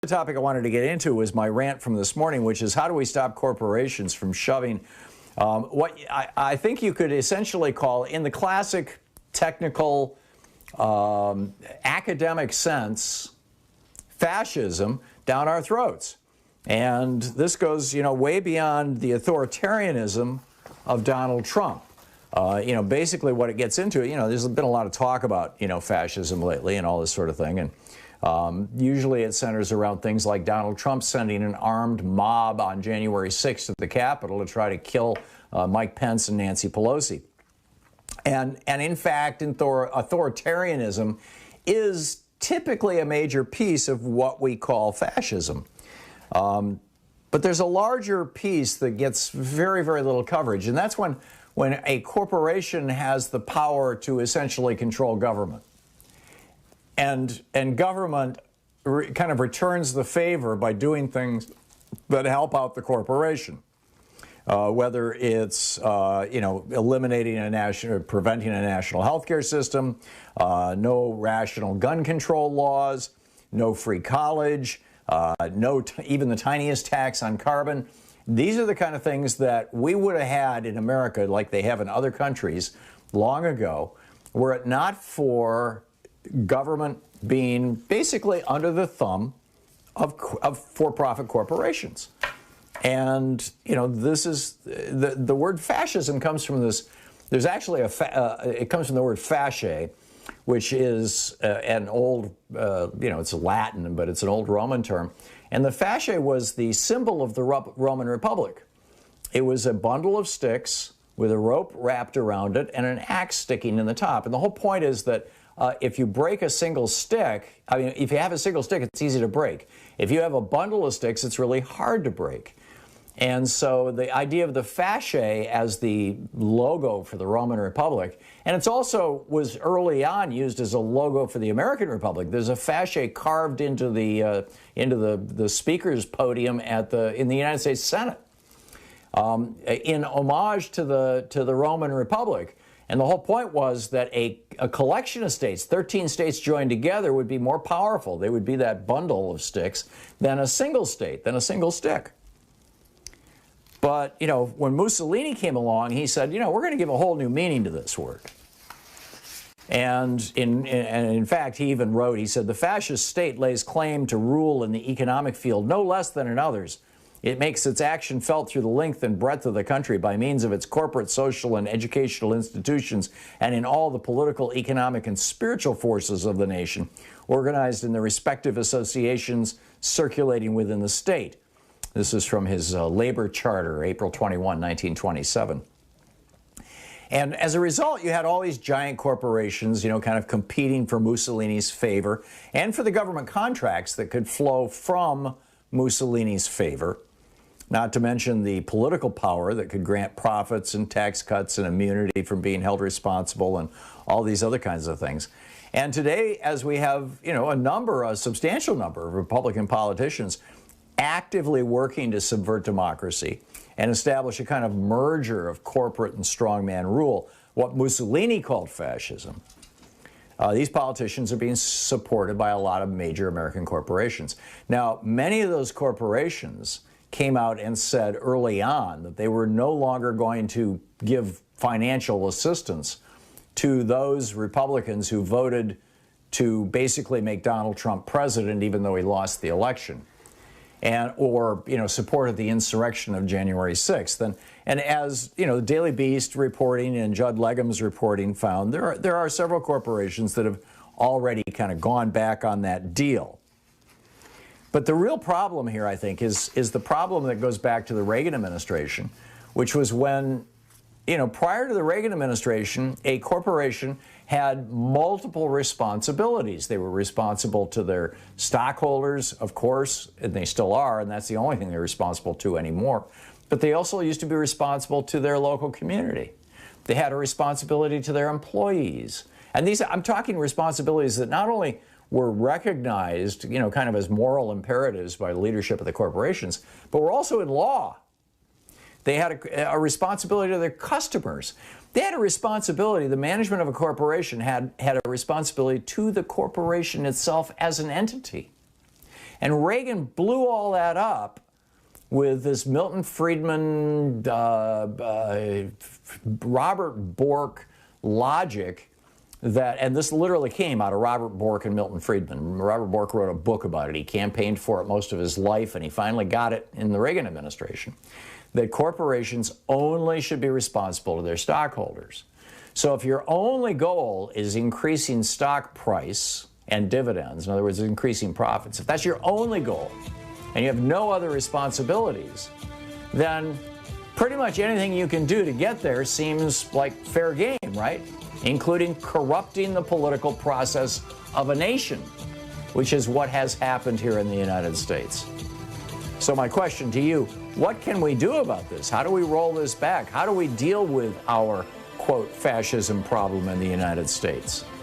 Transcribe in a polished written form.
The topic I wanted to get into was my rant from this morning, which is how do we stop corporations from shoving what I think you could essentially call, in the classic technical academic sense, fascism down our throats. And this goes, way beyond the authoritarianism of Donald Trump. Basically what it gets into, there's been a lot of talk about, fascism lately and all this sort of thing. And usually it centers around things like Donald Trump sending an armed mob on January 6th to the Capitol to try to kill Mike Pence and Nancy Pelosi. And in fact, authoritarianism is typically a major piece of what we call fascism. But there's a larger piece that gets very, very little coverage, and that's when a corporation has the power to essentially control government. And government kind of returns the favor by doing things that help out the corporation, whether it's eliminating preventing a national health care system, no rational gun control laws, no free college, even the tiniest tax on carbon. These are the kind of things that we would have had in America, like they have in other countries, long ago, were it not for government being basically under the thumb of for-profit corporations. And, this is, the word fascism comes from this, there's actually it comes from the word fasce, which is an old, it's Latin, but it's an old Roman term. And the fasce was the symbol of the Roman Republic. It was a bundle of sticks with a rope wrapped around it and an axe sticking in the top. And the whole point is that if you break a single stick, if you have a single stick, it's easy to break. If you have a bundle of sticks, it's really hard to break. And so the idea of the fasce as the logo for the Roman Republic, and it's also was early on used as a logo for the American Republic. There's a fasce carved into the speaker's podium in the United States Senate, in homage to the Roman Republic. And the whole point was that a collection of states, 13 states joined together, would be more powerful. They would be that bundle of sticks than a single state, than a single stick. But, when Mussolini came along, he said, we're going to give a whole new meaning to this word. And in fact, he even wrote, he said, the fascist state lays claim to rule in the economic field no less than in others. It makes its action felt through the length and breadth of the country by means of its corporate, social, and educational institutions and in all the political, economic, and spiritual forces of the nation, organized in the respective associations circulating within the state. This is from his labor charter, April 21, 1927. And as a result, you had all these giant corporations, kind of competing for Mussolini's favor and for the government contracts that could flow from Mussolini's favor, not to mention the political power that could grant profits and tax cuts and immunity from being held responsible and all these other kinds of things. And today, as we have, a substantial number of Republican politicians actively working to subvert democracy and establish a kind of merger of corporate and strongman rule, what Mussolini called fascism. These politicians are being supported by a lot of major American corporations. Now, many of those corporations came out and said early on that they were no longer going to give financial assistance to those Republicans who voted to basically make Donald Trump president even though he lost the election, or supported the insurrection of January 6th. And as the Daily Beast reporting and Judd Legum's reporting found, there are several corporations that have already kind of gone back on that deal. But the real problem here, I think, is the problem that goes back to the Reagan administration, which was when, prior to the Reagan administration, a corporation had multiple responsibilities. They were responsible to their stockholders, of course, and they still are, and that's the only thing they're responsible to anymore. But they also used to be responsible to their local community. They had a responsibility to their employees. And these, I'm talking responsibilities that not only were recognized, kind of as moral imperatives by the leadership of the corporations, but were also in law. They had a responsibility to their customers. They had a responsibility, the management of a corporation had a responsibility to the corporation itself as an entity. And Reagan blew all that up with this Milton Friedman, Robert Bork logic that, and this literally came out of Robert Bork and Milton Friedman. Robert Bork wrote a book about it. He campaigned for it most of his life, and he finally got it in the Reagan administration, that corporations only should be responsible to their stockholders. So if your only goal is increasing stock price and dividends, in other words, increasing profits, if that's your only goal, and you have no other responsibilities, then pretty much anything you can do to get there seems like fair game, right? Including corrupting the political process of a nation, which is what has happened here in the United States. So my question to you, what can we do about this? How do we roll this back? How do we deal with our, quote, fascism problem in the United States?